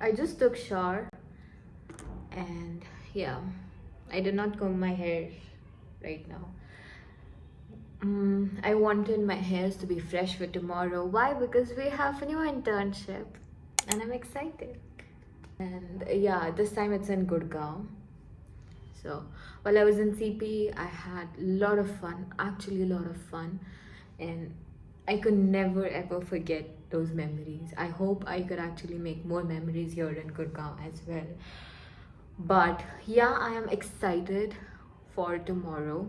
I just took shower and yeah, I did not comb my hair right now. I wanted my hairs to be fresh for tomorrow. Why? Because we have a new internship and I'm excited. And yeah, this time it's in Gurgaon. So while I was in CP, I had a lot of fun, actually a lot of fun. And I could never ever forget those memories. I hope I could actually make more memories here in Gurgaon as well. But yeah, I am excited for tomorrow.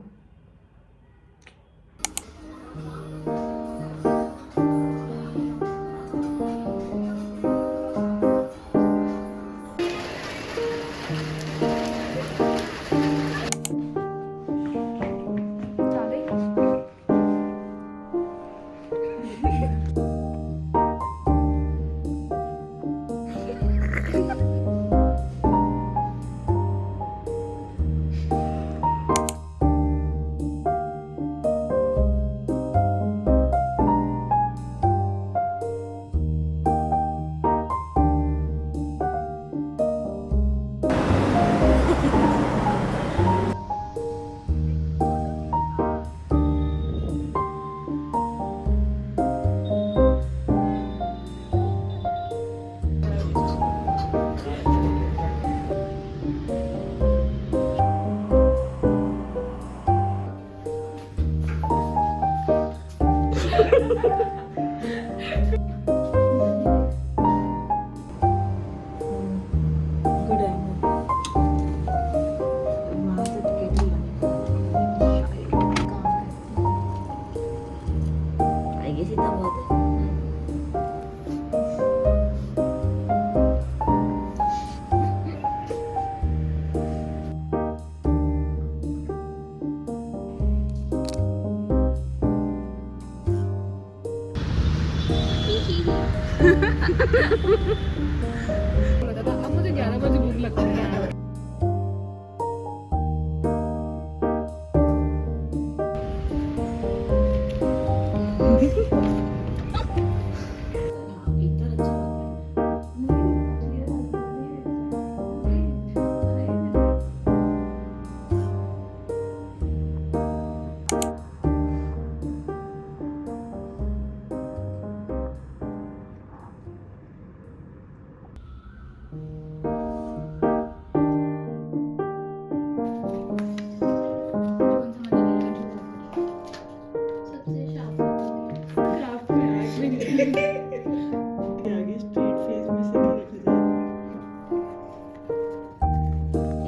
अब मुझे 11 बजे भूख लगती है।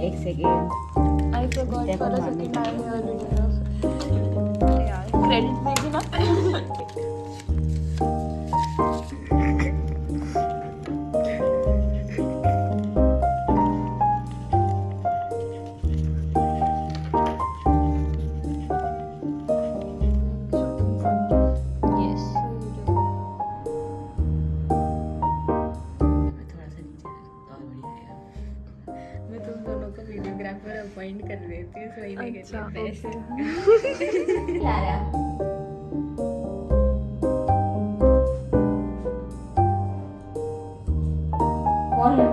एक second I forgot for a second I'm here video. यार credit देगी ना। अपॉइंट कर देती हूँ सो इन्हें अच्छा, कहते हैं बेस्ट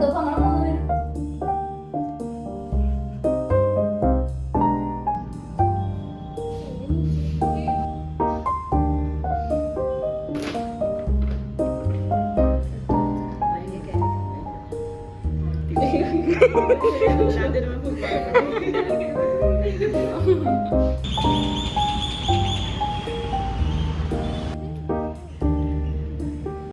तो हमारा शादी में